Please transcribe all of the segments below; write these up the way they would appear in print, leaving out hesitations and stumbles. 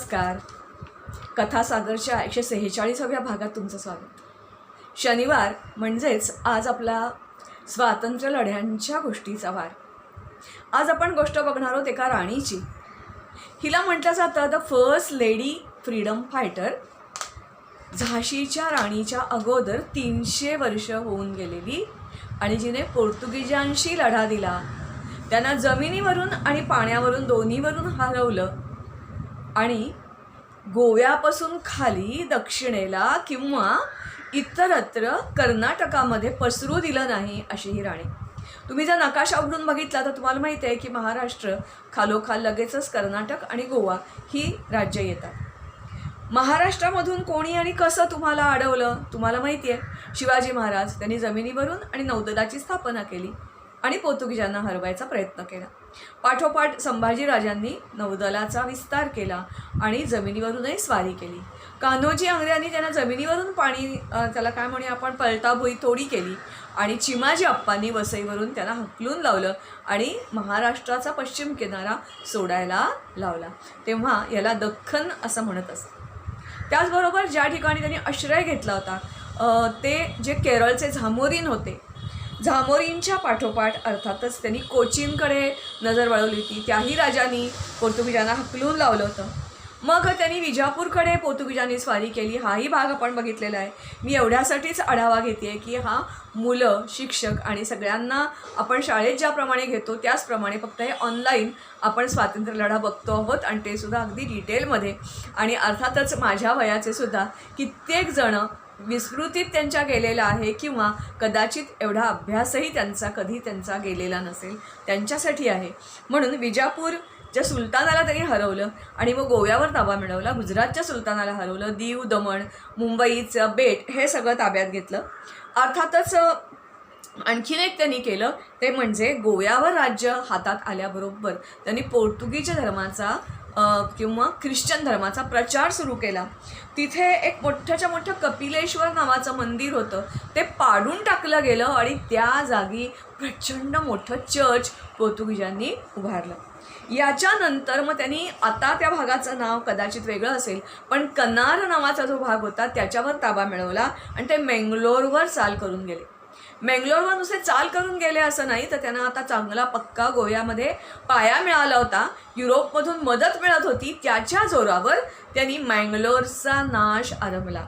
नमस्कार. कथासागरच्या 146व्या भागात तुमचं स्वागत. शनिवार म्हणजेच आज आपला स्वातंत्र्य लढ्यांच्या गोष्टीचा वार. आज आपण गोष्ट बघणार आहोत एका राणीची. हिला म्हटलं जातं the first lady freedom fighter. झाशीच्या राणीच्या अगोदर 300 वर्ष होऊन गेलेली आणि जिने पोर्तुगीजांशी लढा दिला. त्यांना जमिनीवरून आणि पाण्यावरून दोन्हीवरून हरवलं आणि गोव्यापासून खाली दक्षिणेला किंवा इतरत्र कर्नाटकामध्ये पसरू दिलं नाही अशी ही राणी. तुम्ही जर नकाशा उघडून बघितला तर तुम्हाला माहिती आहे की महाराष्ट्र खालोखाल लगेचच कर्नाटक आणि गोवा ही राज्य येतात. महाराष्ट्रामधून कोणी आणि कसं तुम्हाला अडवलं तुम्हाला माहिती आहे. शिवाजी महाराज त्यांनी जमिनीवरून आणि नौदलाची स्थापना केली आणि पोर्तुगीजांना हरवायचा प्रयत्न केला. पाठोपाठ संभाजीराजांनी नौदलाचा विस्तार केला आणि जमिनीवरूनही स्वारी केली. कान्होजी आंग्र्यांनी त्यांना जमिनीवरून पाणी त्याला काय म्हणूया आपण पलटाभुई तोडी केली आणि चिमाजी अप्पांनी वसईवरून त्यांना हकलून लावलं आणि महाराष्ट्राचा पश्चिम किनारा सोडायला लावला. तेव्हा याला दख्खन असं म्हणत असतं. त्याचबरोबर ज्या ठिकाणी त्यांनी आश्रय घेतला होता ते जे केरळचे झामोरीन होते. झामोरींच्या पाठोपाठ अर्थातच त्यांनी कोचीनकडे नजर वळवली होती. त्याही राजांनी पोर्तुगीजांना हकलून लावलं होतं. मग त्यांनी विजापूरकडे पोर्तुगीजांनी स्वारी केली. हाही भाग आपण बघितलेला आहे. मी एवढ्यासाठीच आढावा घेते की हा मुलं शिक्षक आणि सगळ्यांना आपण शाळेत ज्याप्रमाणे घेतो त्याचप्रमाणे फक्त हे ऑनलाईन आपण स्वातंत्र्य लढा बघतो आहोत आणि ते सुद्धा अगदी डिटेलमध्ये. आणि अर्थातच माझ्या वयाचे सुद्धा कित्येक जण विस्मृतीत त्यांच्या गेलेला आहे किंवा कदाचित एवढा अभ्यासही कधी त्यांचा गेलेला नसेल त्यांच्यासाठी आहे. म्हणून विजापूरच्या सुलतानाला त्यांनी हरवलं आणि मग गोव्यावर ताबा मिळवला. गुजरातच्या सुलतानाला हरवलं. दीव, दमण, मुंबईचं बेट हे सगळं ताब्यात घेतलं. अर्थातच आणखीन एक त्यांनी केलं ते म्हणजे गोव्यावर राज्य हातात आल्याबरोबर त्यांनी पोर्तुगीज धर्माचा किंवा ख्रिश्चन धर्माचा प्रचार सुरू केला. तिथे एक मोठ्याच्या मोठं कपिलेश्वर नावाचं मंदिर होतं. ते पाडून टाकलं गेलं आणि त्या जागी प्रचंड मोठं चर्च पोर्तुगीजांनी उभारलं. याच्यानंतर मग त्यांनी आता त्या भागाचं नाव कदाचित वेगळं असेल पण कन्नार नावाचा जो भाग होता त्याच्यावर ताबा मिळवला आणि ते मेंगलोरवर चाल करून गेले. मेंगलोरवर नुसते चाल करून गेले असं नाही तर त्यांना आता चांगला पक्का गोव्यामध्ये पाया मिळाला होता. युरोपमधून मदत मिळत होती. त्याच्या जोरावर त्यांनी मँगलोरचा नाश आरंभला.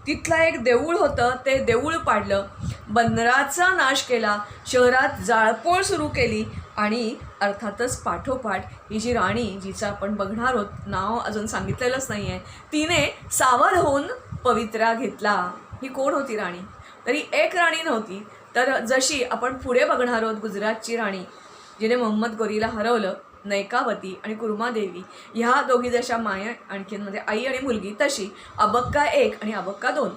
तिथलं एक देऊळ होतं ते देऊळ पाडलं. बंदराचा नाश केला. शहरात जाळपोळ सुरू केली आणि अर्थातच पाठोपाठ ही जी राणी जिचं आपण बघणार आहोत नाव अजून सांगितलेलंच नाही आहे तिने सावध होऊन पवित्रा घेतला. ही कोण होती राणी? तरी एक राणी नव्हती तर जशी आपण पुढे बघणार आहोत गुजरातची राणी जिने मोहम्मद गोरीला हरवलं. नैकावती आणि कुर्मादेवी ह्या दोघी जशा माया आणखीनमध्ये आई आणि मुलगी तशी अबक्का 1 आणि अबक्का 2.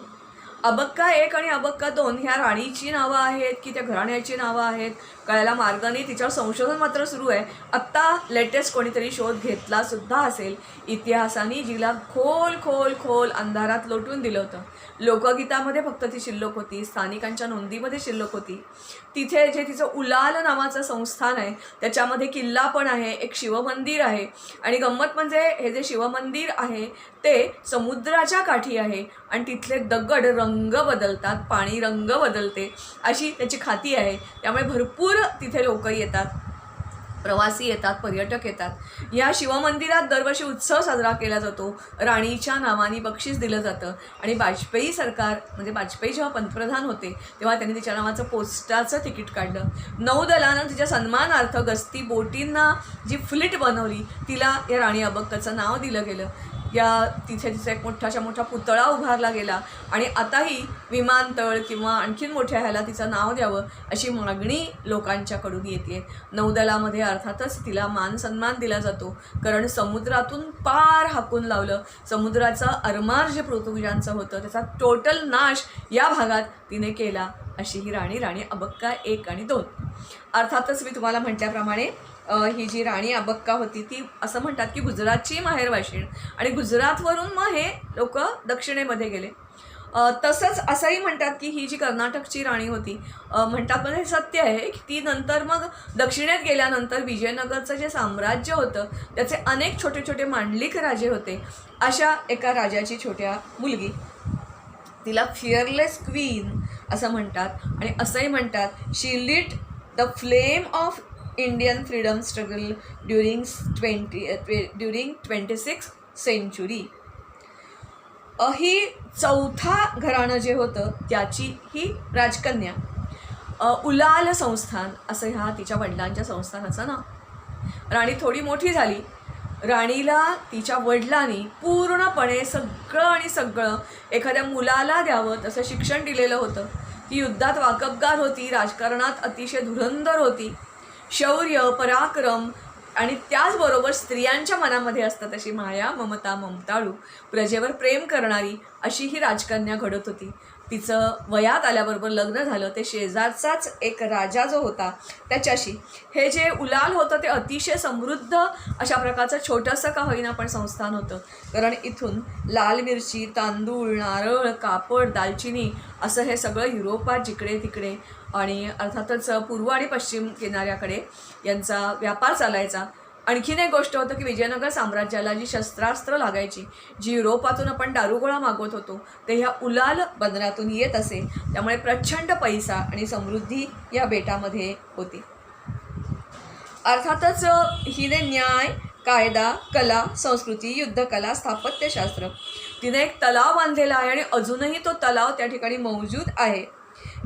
अबक्का 1 आणि अबक्का 2 ह्या राणीची नावं आहेत की त्या घराण्याची नावं आहेत कळायला मार्ग नाही. तिच्यावर संशोधन मात्र सुरू आहे. आत्ता लेटेस्ट कोणीतरी शोध घेतला सुद्धा असेल. इतिहासाने जिला खोल खोल खोल अंधारात लोटून दिलं होतं. लोकगीतामध्ये फक्त ती शिल्लक होती. स्थानिकांच्या नोंदीमध्ये शिल्लक होती. तिथे जे तिचं उलाल नावाचं संस्थान आहे त्याच्यामध्ये किल्ला पण आहे. एक शिवमंदिर आहे आणि गंमत म्हणजे हे जे शिवमंदिर आहे ते समुद्राच्या काठी आहे आणि तिथले दगड रंग बदलतात. पाणी रंग बदलते अशी त्याची खाती आहे. त्यामुळे भरपूर तिथे लोक येतात, प्रवासी येतात, पर्यटक येतात. या शिवमंदिरात दरवर्षी उत्सव साजरा केला जातो. राणीच्या नावाने बक्षीस दिलं जातं आणि वाजपेयी सरकार म्हणजे वाजपेयी जेव्हा पंतप्रधान होते तेव्हा त्यांनी तिच्या नावाचं पोस्टाचं तिकीट काढलं. नौदलानं तिच्या सन्मानार्थ गस्ती बोटींना जी फ्लीट बनवली तिला या राणी अबक्काचं नाव दिलं गेलं. तिथे तिचा एक मोठा पुतळा उभारला गेला आणि आताही विमानतळ किंवा आणखीन मोठ्या ह्याला तिचं नाव द्यावं अशी मागणी लोकांच्याकडून येते. नौदलामध्ये अर्थातच तिला मान सन्मान दिला जातो कारण समुद्रातून पार हाकून लावलं. समुद्राचं आरमार जे पोर्तुगीजांचं होतं त्याचा टोटल नाश या भागात तिने केला अशी ही राणी अबक्का 1 आणि 2. अर्थातच मी तुम्हाला म्हटल्याप्रमाणे ही जी राणी अबक्का होती ती असं म्हणतात की गुजरातची माहेरवाशीण आणि गुजरातवरून मग हे लोक दक्षिणेमध्ये गेले. तसंच असंही म्हणतात की ही जी कर्नाटकची राणी होती, म्हणतात म्हणजे सत्य आहे की ती नंतर मग दक्षिणेत गेल्यानंतर विजयनगरचं जे साम्राज्य होतं त्याचे अनेक छोटे छोटे मांडलिक राजे होते. अशा एका राजाची छोट्या मुलगी, तिला फिअरलेस क्वीन असं म्हणतात. आणि असंही म्हणतात she lit the flame of Indian freedom struggle during 26th century. ही चौथा घराणं जे होतं त्याची ही राजकन्या. उलाल संस्थान असं ह्या तिच्या वडिलांच्या संस्थानाचं नाव. राणी थोडी मोठी झाली. राणीला तिच्या वडिलांनी पूर्णपणे सगळं एखाद्या मुलाला द्यावं तसं शिक्षण दिलेलं होतं. ती युद्धात वाकबगार होती, राजकारणात अतिशय धुरंधर होती. शौर्य, पराक्रम आणि त्याचबरोबर स्त्रियांच्या मनामध्ये असतं तशी माया, ममता, ममताळू, प्रजेवर प्रेम करणारी अशी ही राजकन्या घडत होती. तिचं वयात आल्याबरोबर लग्न झालं. ते शेजारचाच एक राजा जो होता त्याच्याशी. हे जे उलाल होतं ते अतिशय समृद्ध अशा प्रकारचं छोटंसं का होईना पण संस्थान होतं. कारण इथून लाल मिरची, तांदूळ, नारळ, कापड, दालचिनी असं हे सगळं युरोपात जिकडे तिकडे आणि अर्थातच पूर्व आणि पश्चिम किनाऱ्याकडे यांचा व्यापार चालायचा. आणखीन एक गोष्ट होतं की विजयनगर साम्राज्याला जी शस्त्रास्त्र लागायची, जी युरोपातून आपण दारुगोळा मागवत होतो, ते ह्या उलाल बंदरातून येत असे. त्यामुळे प्रचंड पैसा आणि समृद्धी या बेटामध्ये होती. अर्थातच हिने न्याय, कायदा, कला, संस्कृती, युद्धकला, स्थापत्यशास्त्र, तिने एक तलाव बांधलेला आहे आणि अजूनही तो तलाव त्या ठिकाणी मौजूद आहे.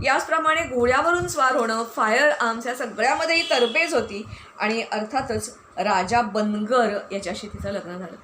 याचप्रमाणे घोड्यावरून स्वार होणं, फायर आर्म्स या सगळ्यामध्ये ही तरबेज होती. आणि अर्थातच राजा बनगर याच्याशी तिचं लग्न झालं.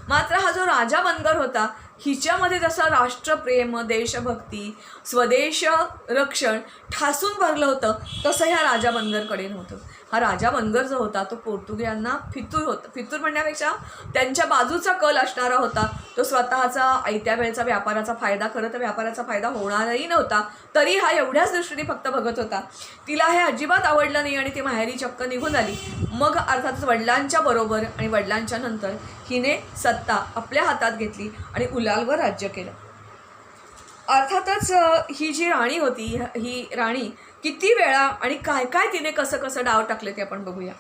मात्र हा जो राजा बनगर होता हिच्यामध्ये जसं राष्ट्रप्रेम, देशभक्ती, स्वदेश रक्षण ठासून भरलं होतं तसं ह्या राजा बनगरकडे नव्हतं. हा राजा बनगर जो होता तो पोर्तुगीजांना फितूर होता. फितूर म्हणण्यापेक्षा त्यांच्या बाजूचा कल असणारा होता. तो स्वतःचा आयत्या वेळचा व्यापाराचा फायदा, खरं तर व्यापाराचा फायदा होणारही नव्हता, तरी हा एवढ्याच दृष्टीने फक्त बघत होता. तिला हे अजिबात आवडलं नाही आणि ती माहेरी चक्क निघून आली. मग अर्थातच वडिलांच्या बरोबर आणि वडिलांच्या नंतर हिने सत्ता आपल्या हातात घेतली आणि उलालवर राज्य केलं. अर्थातच ही जी राणी होती, ही राणी किती वेळा आणि काय काय तिने कसं डाव टाकले ते आपण बघूया.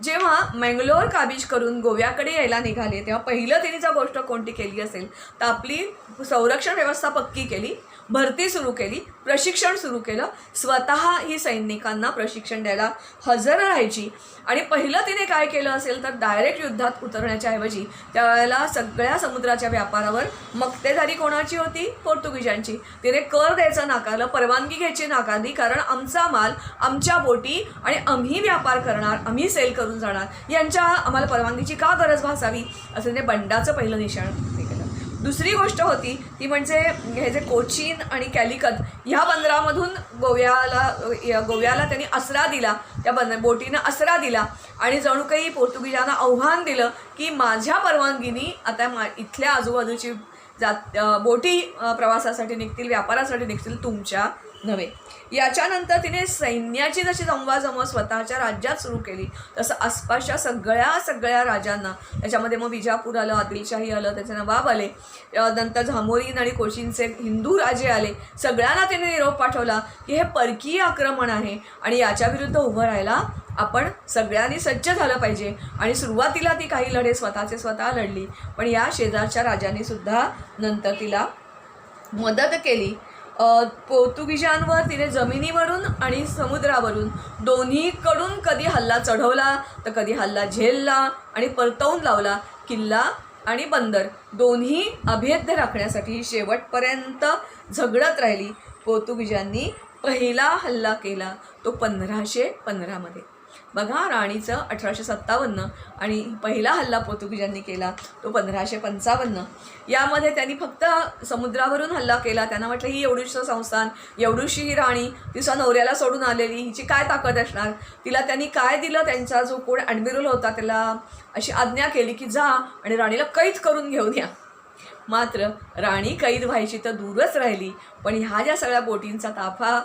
जेव्हा मंगलोर काबीज करून गोव्याकडे यायला निघाले तेव्हा पहिलं तिने जर गोष्ट कोणती केली असेल तर आपली संरक्षण व्यवस्था पक्की केली, भरती सुरू केली, प्रशिक्षण सुरू केलं. स्वतः ही सैनिकांना प्रशिक्षण द्यायला हजर राहायची. आणि पहिलं तिने काय केलं असेल तर डायरेक्ट युद्धात उतरण्याच्या ऐवजी त्यावेळेला सगळ्या समुद्राच्या व्यापारावर मक्तेदारी कोणाची होती? पोर्तुगीजांची. तिने कर द्यायचं नाकारलं, परवानगी घ्यायची नाकारली. कारण आमचा माल, आमच्या बोटी आणि आम्ही व्यापार करणार, आम्ही सेल करून जाणार, यांच्या आम्हाला परवानगीची का गरज भासावी असं तिने बंडाचं पहिलं निशाण केलं. दुसरी गोष्ट होती ती म्हणजे हे जे कोचीन आणि कॅलिकत ह्या बंदरामधून गोव्याला त्यांनी आसरा दिला, त्या बोटीनं आसरा दिला आणि जणू काही पोर्तुगीजांना आव्हान दिलं की माझ्या परवानगीने आता इथल्या आजूबाजूची बोटी प्रवासासाठी निघतील, व्यापारासाठी निघतील, तुमच्या नव्हे. याच्यानंतर तिने सैन्याची जशी जमवाजमव स्वतःच्या राज्यात सुरू केली तसं आसपासच्या सगळ्या राजांना, त्याच्यामध्ये मग विजापूर आलं, आदिलशाही आलं, त्याचे नवाब आले, नंतर झामोरीन आणि कोचीनचे हिंदू राजे आले, सगळ्यांना तिने निरोप पाठवला की हे परकीय आक्रमण आहे आणि याच्या विरुद्ध उभं राहायला आपण सगळ्यांनी सज्ज झालं पाहिजे. आणि सुरुवातीला ती काही लढे स्वतः लढली, पण या शेजारच्या राजांनी सुद्धा नंतर तिला मदत केली. पोर्तुगीजांवर तिने जमिनीवरून आणि समुद्रावरून दोन्हीकडून कधी हल्ला चढवला तर कधी हल्ला झेलला आणि परतवून लावला. किल्ला आणि बंदर दोन्ही अभेद्य राखण्यासाठी शेवटपर्यंत झगडत राहिली. पोर्तुगीजांनी पहिला हल्ला केला तो 1515मध्ये. बघा, राणीचं 1857 आणि पहिला हल्ला पोर्तुगीजांनी केला तो 1555. यामध्ये त्यांनी फक्त समुद्रावरून हल्ला केला. त्यांना म्हटलं ही एवढीशी संस्थान, एवढीशी ही राणी, तिचा नवऱ्याला सोडून आलेली, हिची काय ताकद असणार. तिला त्यांनी काय दिलं, त्यांचा जो कोण ॲडमिरल होता त्याला अशी आज्ञा केली की जा आणि राणीला कैद करून घेऊन या. मात्र राणी कैद व्हायची तर दूरच राहिली, पण ह्या ज्या सगळ्या बोटींचा ताफा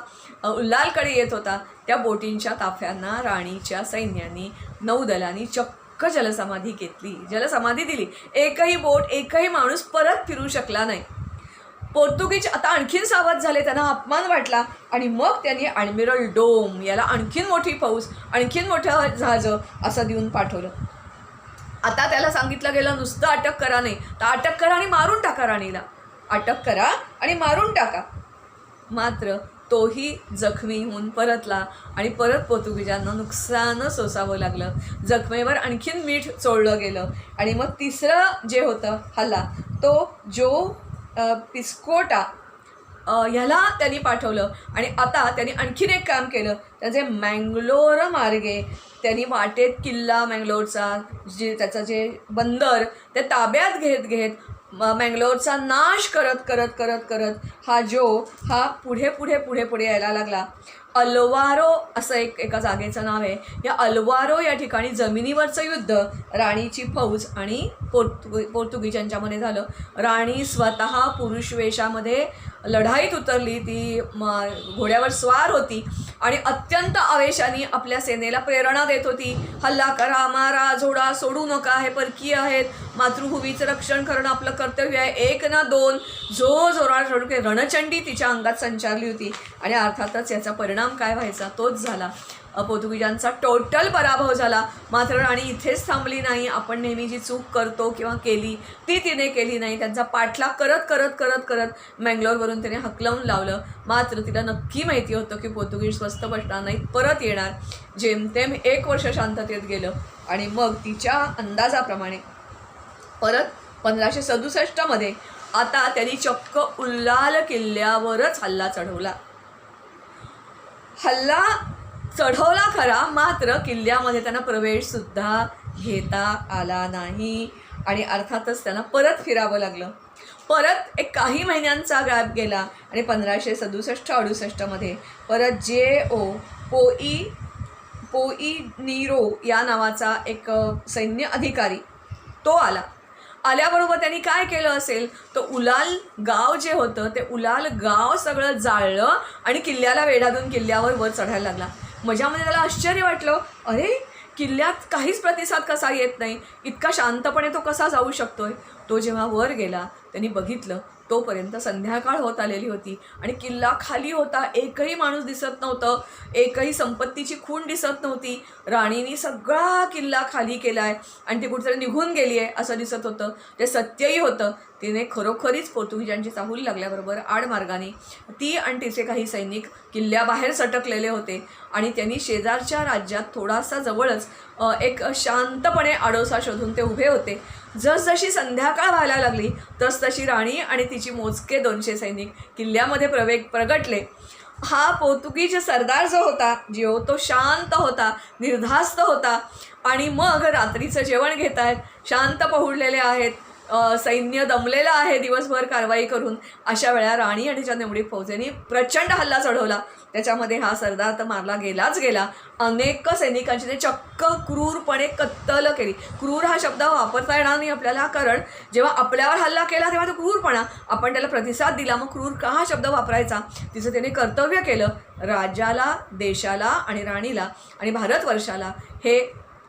उल्लालकडे येत होता त्या बोटींच्या ताफ्यांना राणीच्या सैन्याने, नौदलांनी चक्क जलसमाधी घेतली, जलसमाधी दिली. एकही बोट, एकही माणूस परत फिरू शकला नाही. पोर्तुगीज आता आणखीन सावध झाले, त्यांना अपमान वाटला आणि मग त्यांनी ॲडमिरल डोम याला आणखीन मोठी फौज, आणखीन मोठं जहाजं असं देऊन पाठवलं. आता त्याला सांगितलं गेलं नुसतं अटक करा नाही, तर अटक करा आणि मारून टाका राणीला, अटक करा आणि मारून टाका. मात्र तोही जखमी होऊन परतला आणि परत पोर्तुगीजांना नुकसान सोसावं लागलं. जखमेवर आणखीन मीठ चोळलं गेलं आणि मग तिसरं जे होतं हल्ला तो जो पिस्कोटा ह्याला त्यांनी पाठवलं. आणि आता त्यांनी आणखीन एक काम केलं, त्याचे मँगलोर मार्गे त्यांनी वाटेत किल्ला मँगलोरचा त्याचं जे बंदर ते ताब्यात घेत घेत मँगलोरचा नाश करत करत करत करत हा पुढे पुढे पुढे पुढे यायला लागला. अल्वारो असं एका जागेचं नाव आहे. या अल्वारो या ठिकाणी जमिनीवरचं युद्ध राणीची फौज आणि पोर्तुगीजांच्यामध्ये झालं. राणी स्वतः पुरुष वेशामध्ये लढाईत उतरली. ती घोड्यावर स्वार होती आणि अत्यंत आवेशाने आपल्या सेनेला प्रेरणा देत होती. हल्ला करा, मारा, झोडा, सोडू नका, हे परकीय आहेत, मातृभूमीचं रक्षण करणं आपलं कर्तव्य आहे. एक ना दोन जोरात रणचंडी तिच्या अंगात संचारली होती. आणि अर्थातच याचा परिणाम काय व्हायचा तोच झाला. पोर्तुगीजांचा टोटल पराभव झाला. मात्र राणी इथेच थांबली नाही. आपण नेहमी जी चूक करतो किंवा केली ती तिने केली नाही. त्यांचा पाठलाग करत करत करत करत मँगलोरवरून तिने हकलवून लावलं. मात्र तिला नक्की माहिती होतं की पोर्तुगीज स्वस्त बसणार नाहीत, परत येणार. जेमतेम 1 वर्ष शांततेत गेलं आणि मग तिच्या अंदाजाप्रमाणे परत 1567 आता त्यांनी चक्क उल्लाल किल्ल्यावरच हल्ला चढवला. हल्ला चढवला खरा, मात्र किल्ल्यामध्ये त्यांना प्रवेशसुद्धा घेता आला नाही आणि अर्थातच त्यांना परत फिरावं लागलं. परत एक काही महिन्यांचा गॅप गेला आणि 1567-68 परत पोईनीरो या नावाचा एक सैन्य अधिकारी तो आला. आल्याबरोबर त्यांनी काय केलं असेल, तर उलाल गाव जे होतं ते उलाल गाव सगळं जाळलं आणि किल्ल्याला वेढा देऊन किल्ल्यावर वर चढायला लागला. मजामध्ये त्याला आश्चर्य वाटलं, अरे किल्ल्यात काहीच प्रतिसाद कसा येत नाही, इतका शांतपणे तो कसा जाऊ शकतोय. तो जेव्हा वर गेला त्यांनी बघितलं तोपर्यंत संध्याकाळ होत आलेली होती आणि किल्ला खाली होता. एकही माणूस दिसत नव्हतं, एकही संपत्तीची खूण दिसत नव्हती. राणीने सगळा किल्ला खाली केला आहे आणि ती कुठेतरी निघून गेली आहे असं दिसत होतं. ते सत्यही होतं. तिने खरोखरीच पोर्तुगीजांची चाहूल लागल्याबरोबर आडमार्गाने ती आणि तिचे काही सैनिक किल्ल्याबाहेर सटकलेले होते आणि त्यांनी शेजारच्या राज्यात थोडासा जवळच एक शांतपणे आडोसा शोधून ते उभे होते. जसजशी संध्याकाळ व्हायला लागली तसतशी राणी आणि तिची मोजके 200 सैनिक किल्ल्यामध्ये प्रगटले. हा पोर्तुगीज सरदार जो होता तो शांत होता, निर्धास्त होता. आणि मग रात्रीचं जेवण घेत आहेत, शांत पहुडलेले आहेत, सैन्य दमलेलं आहे दिवसभर कारवाई करून. अशा वेळा राणी आणि तिच्या निवडीत फौजेने प्रचंड हल्ला चढवला. त्याच्यामध्ये हा सरदार तर मारला गेलाच गेला. अनेक सैनिकांची ते चक्क क्रूरपणे कत्तल केली. क्रूर हा शब्द वापरता येणार नाही आपल्याला, कारण जेव्हा आपल्यावर हल्ला केला तेव्हा तो क्रूरपणा, आपण त्याला प्रतिसाद दिला, मग क्रूर का हा शब्द वापरायचा. तिचं त्याने कर्तव्य केलं. राजाला, देशाला आणि राणीला आणि भारतवर्षाला हे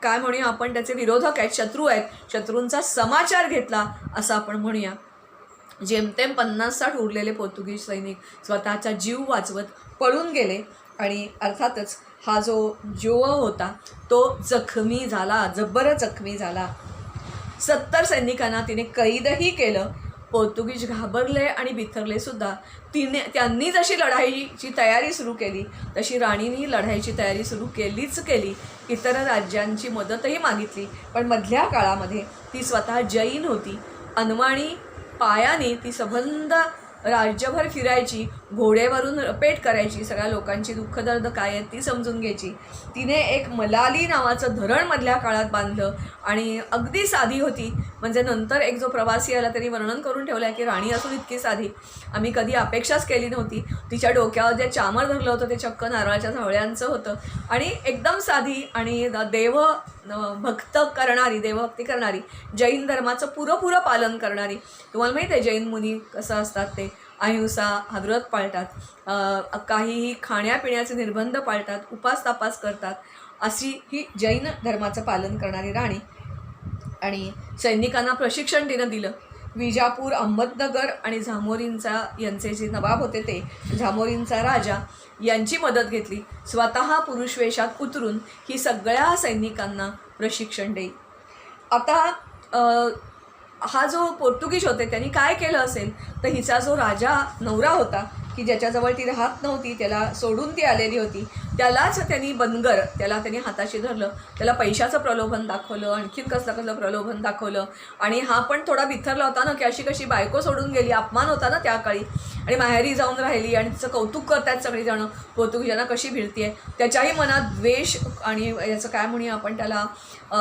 काय म्हणूया आपण, त्याचे विरोधक आहेत, शत्रू आहेत, शत्रूंचा समाचार घेतला असं आपण म्हणूया. जेमतेम 50-60 उरलेले पोर्तुगीज सैनिक स्वतःचा जीव वाचवत पळून गेले आणि अर्थातच हा जो होता तो जखमी झाला, जबर जखमी झाला. 70 सैनिकांना तिने कैदही केलं. पोर्तुगीज घाबरले आणि बिथरले सुद्धा. त्यांनी जशी लढाईची तयारी सुरू केली तशी राणीने लढाईची तयारी सुरू केली. इतर राज्यांची मदतही मागितली, पण मधल्या काळामध्ये ती स्वतः जैन होती. अनवाणी पायाने ती सबंध राज्यभर फिरायची, घोड्यावरून रपेट करायची, सगळ्या लोकांची दुःखदर्द काय आहेत ती समजून घ्यायची. तिने एक मलाली नावाचं धरण मधल्या काळात बांधलं आणि अगदी साधी होती. म्हणजे नंतर एक जो प्रवासी आला त्यांनी वर्णन करून ठेवलं आहे की राणी असून इतकी साधी आम्ही कधी अपेक्षाच केली नव्हती. तिच्या डोक्यावर जे चामर धरलं होतं ते चक्क नारळाच्या झावळ्यांचं होतं आणि एकदम साधी आणि देवभक्ती करणारी, जैन धर्माचं पुरं पालन करणारी. तुम्हाला माहीत आहे जैन मुनी कसं असतात, ते अहिंसा हा व्रत पाळतात, काहीही खाण्यापिण्याचे निर्बंध पाळतात, उपास तापास करतात. अशी ही जैन धर्माचं पालन करणारी राणी. आणि सैनिकांना प्रशिक्षण तिनं दिलं विजापूर, अहमदनगर आणि झामोरींचा यांचे जे नवाब होते ते झामोरींचा राजा यांची मदत घेतली. स्वतः पुरुष वेशात उतरून ही सगळ्या सैनिकांना प्रशिक्षण देई. आता हा जो पोर्तुगीज होते त्यांनी काय केलं असेल तर हिचा जो राजा नवरा होता की ज्याच्याजवळ ती राहत नव्हती, त्याला सोडून ती आलेली होती, त्यालाच त्यांनी बनगर, त्याला त्यांनी हाताशी धरलं, त्याला पैशाचं प्रलोभन दाखवलं, आणखीन कसलं प्रलोभन दाखवलं. आणि हा पण थोडा बिथरला होता ना की अशी कशी बायको सोडून गेली, अपमान होता ना त्या काळी, आणि माहेरी जाऊन राहिली आणि तिचं कौतुक करतायत सगळीजणं, पोर्तुगीजांना कशी भिडतीये. त्याच्याही मनात द्वेष आणि याचं काय म्हणूया आपण त्याला,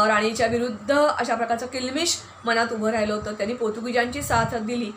राणीच्या विरुद्ध अशा प्रकारचं किलमिश मनात उभं राहिलं होतं. त्यांनी पोर्तुगीजांची साथ दिली.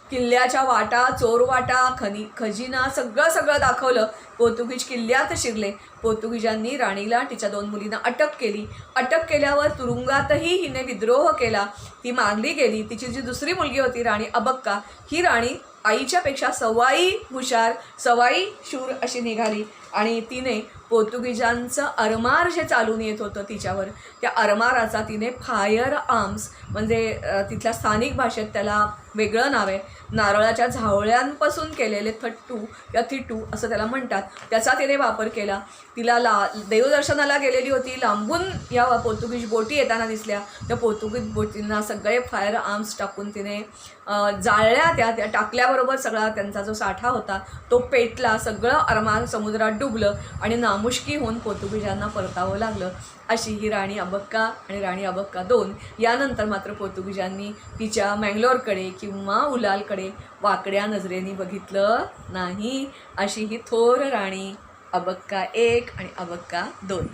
किल्ल्याच्या वाटा, चोरवाटा, खजिना सगळं दाखवलं. पोर्तुगीज किल्ल्यात शिरले. पोर्तुगीजांनी राणीला तिच्या 2 मुलींना अटक केली. अटक केल्यावर तुरुंगातही हिने विद्रोह केला. ती मारली गेली. तिची जी दुसरी मुलगी होती राणी अबक्का, ही राणी आईच्यापेक्षा सवाई हुशार, सवाई शूर अशी निघाली आणि तिने पोर्तुगीजांचं अरमार जे चालून येत होतं तिच्यावर, त्या अरमाराचा तिने फायर आर्म्स म्हणजे तिथल्या स्थानिक भाषेत त्याला वेगळं नाव आहे, नारळाच्या झावळ्यांपासून केलेले थट्टू या थिटू असं त्याला म्हणतात, त्याचा तिने वापर केला. तिला देवदर्शनाला गेलेली होती, लांबून या पोर्तुगीज बोटी येताना दिसल्या. त्या पोर्तुगीज बोटींना सगळे फायर आर्म्स टाकून तिने जाळल्या. त्या टाकल्याबरोबर सगळा त्यांचा जो साठा होता तो पेटला. सगळं अरमान समुद्रात डुबलं आणि नामुष्की होऊन पोर्तुगीजांना परतावं लागलं. अशी ही राणी अबक्का आणि राणी अबक्का 2. यानंतर मात्र पोर्तुगीजांनी तिच्या मँगलोरकडे किंवा उलालकडे वाकड्या नजरेने बघितलं नाही. अशी ही थोर राणी अबक्का 1 आणि अबक्का 2.